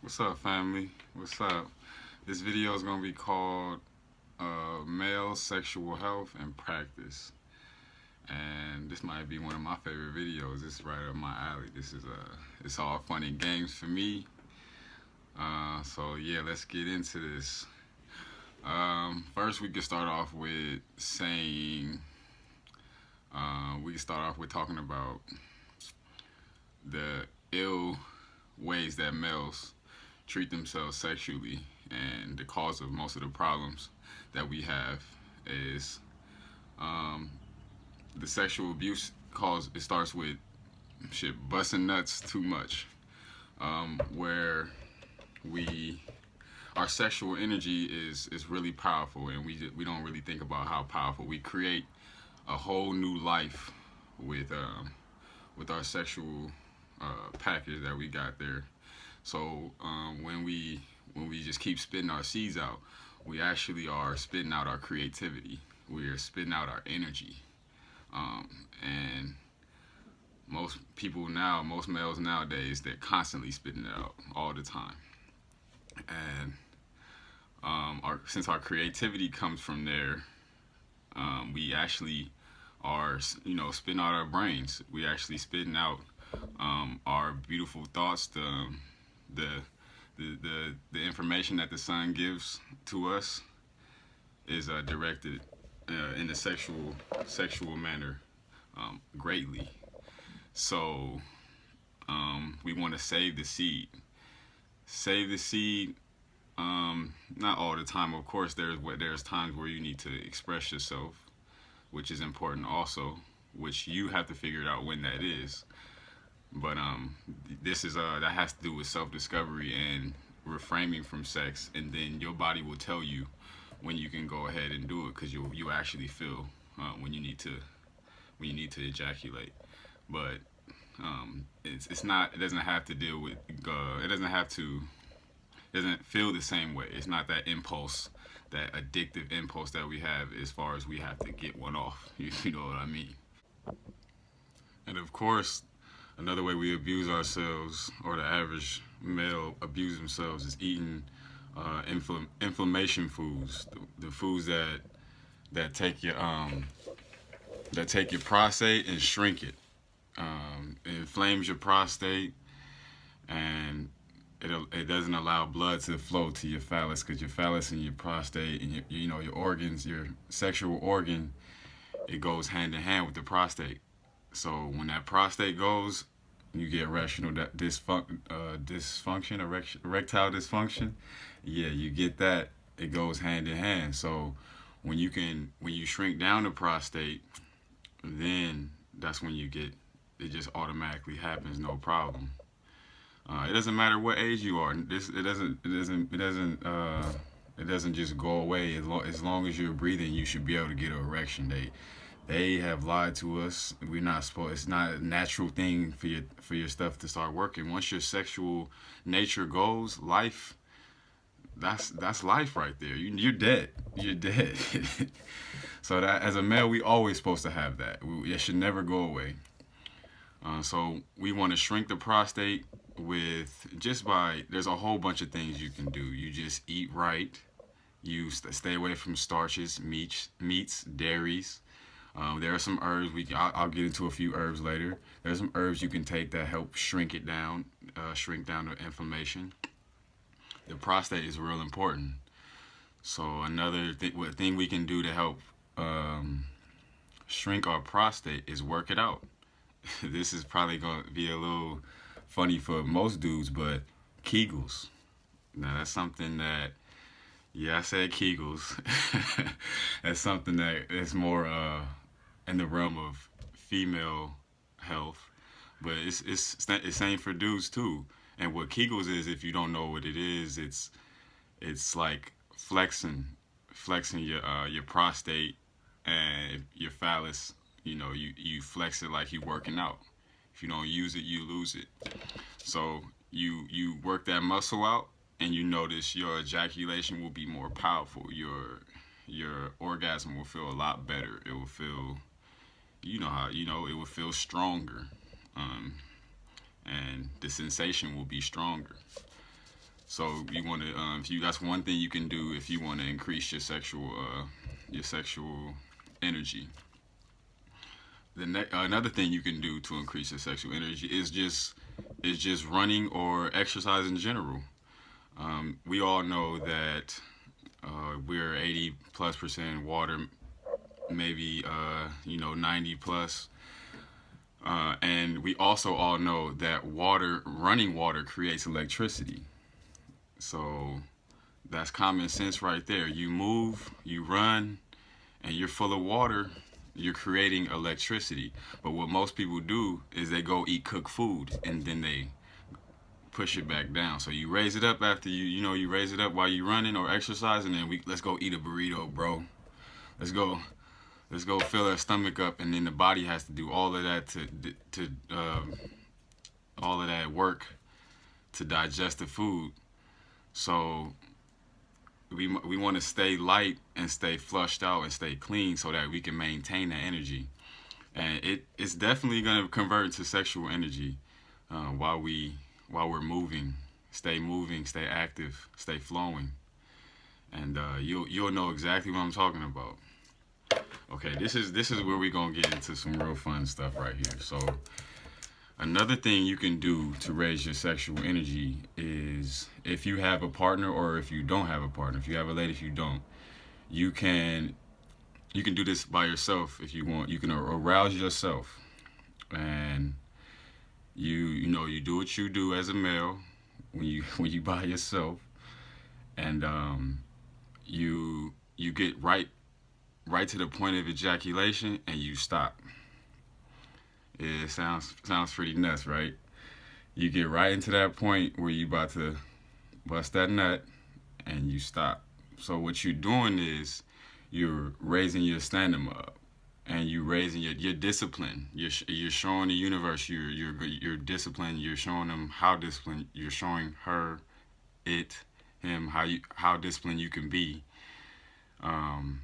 What's up, family? What's up? This video is gonna be called "Male Sexual Health and Practice," and this might be one of my favorite videos. This is right up my alley. It's all fun and games for me. So yeah, let's get into this. First, we can start off with saying we can start off with talking about the ill ways that males treat themselves sexually, and the cause of most of the problems that we have is um, the sexual abuse. Cause it starts with shit busting nuts too much, where we our sexual energy is really powerful, and we don't really think about how powerful we create a whole new life with our sexual package that we got there. So when we just keep spitting our seeds out, we actually are spitting out our creativity. We are spitting out our energy. And most males nowadays, they're constantly spitting it out all the time. And since our creativity comes from there, we actually are, spitting out our brains. We actually spitting out our beautiful thoughts, the the information that the sun gives to us is directed in a sexual manner greatly. So we want to save the seed. Save the seed. Not all the time, of course. There's times where you need to express yourself, which is important also, which you have to figure out when that is. But this is that has to do with self-discovery and refraining from sex, and then your body will tell you when you can go ahead and do it, because you actually feel when you need to ejaculate. But it's not, it doesn't have to deal with it doesn't feel the same way. It's not that impulse, that addictive impulse that we have, as far as we have to get one off. You know what I mean? And of course, another way we abuse ourselves, or the average male abuse themselves, is eating inflammation foods, the foods that take your prostate and shrink it. It inflames your prostate, and it doesn't allow blood to flow to your phallus, because your phallus and your prostate and your organs, your sexual organ, it goes hand in hand with the prostate. So when that prostate goes, you get dysfunction, erectile dysfunction. Yeah, you get that. It goes hand in hand. So when you shrink down the prostate, then that's when you get, it just automatically happens, no problem. It doesn't matter what age you are. It doesn't just go away. As long as you're breathing, you should be able to get an erection. They have lied to us. We're not supposed. It's not a natural thing for your stuff to start working. Once your sexual nature goes, life. That's life right there. You're dead. You're dead. So that, as a male, we always supposed to have that. It should never go away. So we want to shrink the prostate with just by, there's a whole bunch of things you can do. You just eat right. You stay away from starches, meats, dairies. There are some herbs. I'll get into a few herbs later. There's some herbs you can take that help shrink it down, shrink down the inflammation. The prostate is real important. So another thing we can do to help shrink our prostate is work it out. This is probably going to be a little funny for most dudes, but Kegels. Now that's something that, yeah, I said Kegels. That's something that is more in the realm of female health, but it's same for dudes too. And what Kegels is, if you don't know what it is, it's like flexing your prostate and your phallus. You flex it like you working out. If you don't use it, you lose it. So you work that muscle out, and you notice your ejaculation will be more powerful. Your orgasm will feel a lot better. It will feel, it will feel stronger, and the sensation will be stronger. So you want to, if you that's one thing you can do if you want to increase your sexual energy. Another thing you can do to increase your sexual energy is just running or exercise in general. We all know that we're 80+% water, maybe 90 plus. And we also all know that running water creates electricity. So that's common sense right there. You move, you run, and you're full of water, you're creating electricity. But what most people do is they go eat cooked food and then they push it back down. So you raise it up after you raise it up while you're running or exercising, and let's go eat a burrito, bro. Let's go fill our stomach up, and then the body has to do all of that to all of that work to digest the food. So we want to stay light and stay flushed out and stay clean so that we can maintain that energy. And it's definitely gonna convert into sexual energy while we're moving, stay active, stay flowing, and you'll know exactly what I'm talking about. Okay, this is where we're gonna get into some real fun stuff right here. So another thing you can do to raise your sexual energy is if you have a partner or if you don't have a partner. If you have a lady, if you don't, you can do this by yourself if you want. You can arouse yourself, and you do what you do as a male when you by yourself, and you get right to the point of ejaculation and you stop. It sounds pretty nuts, right? You get right into that point where you about to bust that nut and you stop. So what you're doing is you're raising your stamina up and you're raising your discipline. You're showing the universe you're disciplined. You're showing them how disciplined. You're showing her, it, him how disciplined you can be. Um,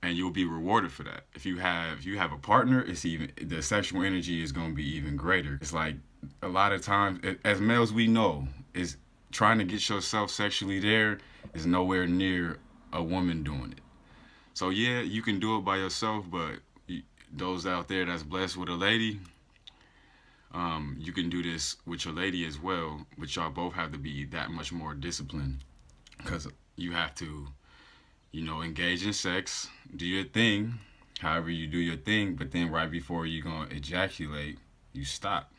and you'll be rewarded for that. If you have a partner, it's even the sexual energy is going to be even greater. It's like a lot of times as males we know is trying to get yourself sexually there is nowhere near a woman doing it. So yeah, you can do it by yourself, but those out there that's blessed with a lady, you can do this with your lady as well. But y'all both have to be that much more disciplined because you have to engage in sex, do your thing, however you do your thing, but then right before you're going to ejaculate, you stop.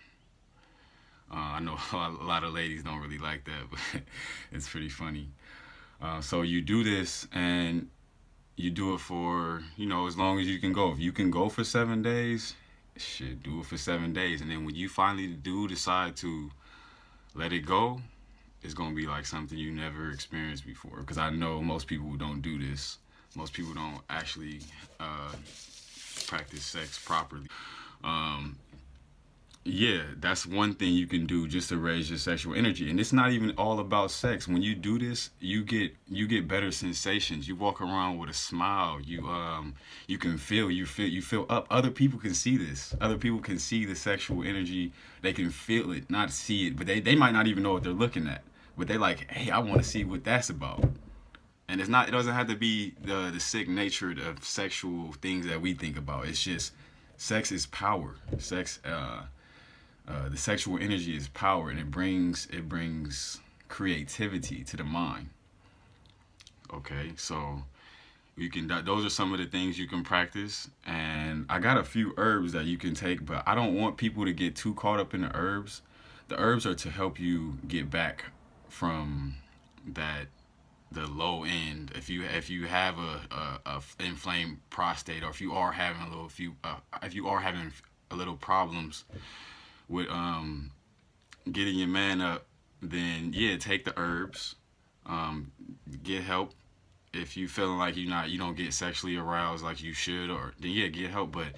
I know a lot of ladies don't really like that, but it's pretty funny. So you do this and you do it for, as long as you can go. If you can go for 7 days, shit, do it for 7 days. And then when you finally do decide to let it go, it's going to be like something you never experienced before. Because I know most people who don't do this, most people don't actually practice sex properly. Um, yeah, that's one thing you can do just to raise your sexual energy. And it's not even all about sex. When you do this, you get better sensations. You walk around with a smile. You can feel up. Other people can see this. Other people can see the sexual energy. They can feel it, not see it, but they might not even know what they're looking at. But they're like, hey, I want to see what that's about. And it doesn't have to be the sick nature of sexual things that we think about. It's just sex is power. The sexual energy is power, and it brings creativity to the mind. Okay, so those are some of the things you can practice, and I got a few herbs that you can take, but I don't want people to get too caught up in the herbs. The herbs are to help you get back from that the low end. If you have a inflamed prostate, or if you are having a little problems with getting your man up, then yeah, take the herbs. Get help if you feeling like you don't get sexually aroused like you should, or then yeah, get help. But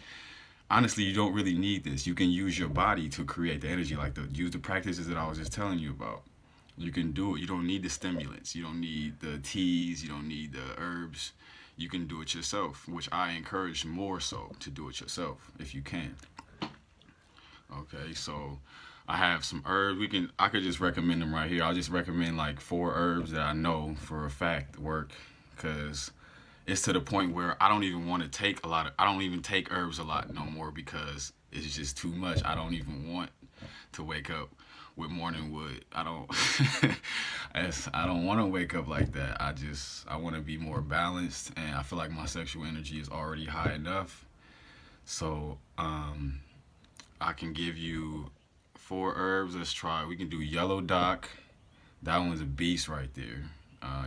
honestly, you don't really need this. You can use your body to create the energy, like use the practices that I was just telling you about. You can do it. You don't need the stimulants. You don't need the teas. You don't need the herbs. You can do it yourself, which I encourage more so to do it yourself if you can. Okay, so I have some herbs. I could just recommend them right here. I'll just recommend like 4 herbs that I know for a fact work, because it's to the point where I don't even want to take a lot of. I don't even take herbs a lot no more because it's just too much. I don't even want to wake up with morning wood. I don't. I don't want to wake up like that. I want to be more balanced, and I feel like my sexual energy is already high enough. So I can give you 4 herbs. Let's try. We can do yellow dock. That one's a beast right there.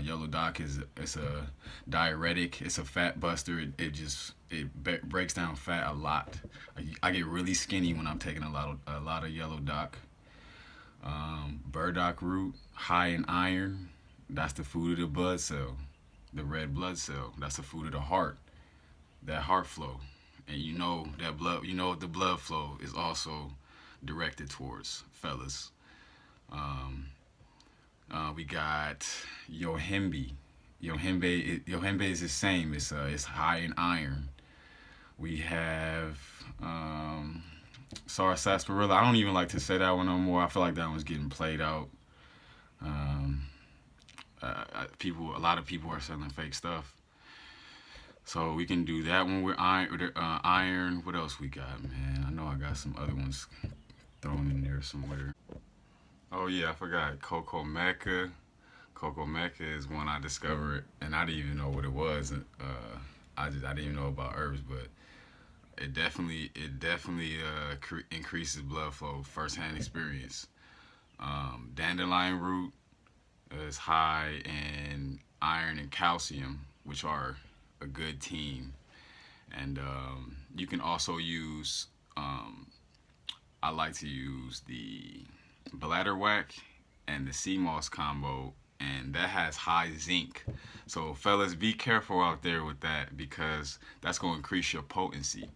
Yellow dock is it's a diuretic. It's a fat buster. It breaks down fat a lot. I get really skinny when I'm taking a lot of yellow dock. Burdock root, high in iron. That's the food of the blood cell, the red blood cell. That's the food of the heart. That heart flow, and you know that blood. You know the blood flow is also directed towards, fellas. Um, we got Yohimbe. Yohimbe is the same. It's high in iron. We have sarsaparilla. I don't even like to say that one no more. I feel like that one's getting played out. Um, a lot of people are selling fake stuff. So we can do that one with iron. Iron. What else we got, man? I know I got some other ones thrown in there somewhere. Oh yeah, I forgot Coco Mecca. Coco Mecca is one I discovered, and I didn't even know what it was. I didn't even know about herbs, but it definitely increases blood flow. Firsthand experience. Dandelion root is high in iron and calcium, which are a good team. And you can also use. I like to use the bladderwhack and the sea moss combo, and that has high zinc. So fellas, be careful out there with that because that's going to increase your potency.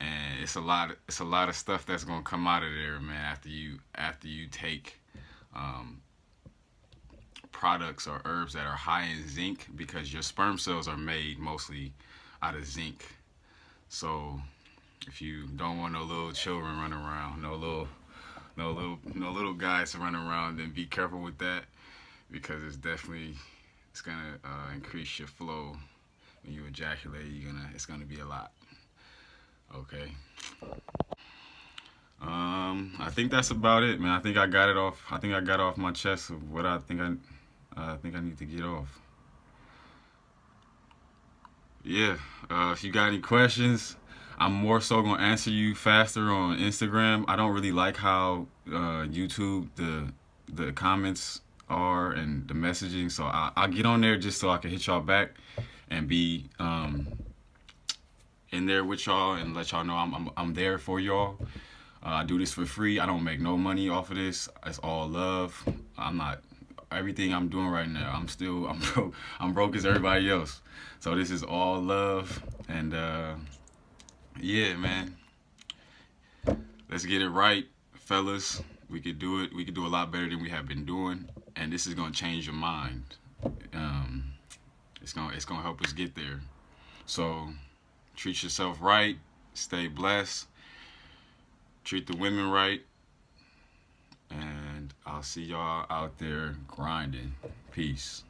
And it's a lot of stuff that's going to come out of there, man. After you take um, products or herbs that are high in zinc, because your sperm cells are made mostly out of zinc. So if you don't want no little children running around, no little guys running around, then be careful with that because it's gonna increase your flow when you ejaculate. It's gonna be a lot. Okay. I think that's about it, man. I think I got it off. I think I got off my chest of what I think I need to get off. Yeah. If you got any questions, I'm more so gonna answer you faster on Instagram. I don't really like how YouTube the comments are and the messaging, so I'll get on there just so I can hit y'all back and be in there with y'all and let y'all know I'm there for y'all. I do this for free. I don't make no money off of this. It's all love. I'm not everything I'm doing right now. I'm broke. I'm broke as everybody else. So this is all love and yeah, man. Let's get it right, fellas. We could do it. We could do a lot better than we have been doing, and this is gonna change your mind. Um, it's gonna help us get there. So treat yourself right. Stay blessed. Treat the women right, and I'll see y'all out there grinding. Peace.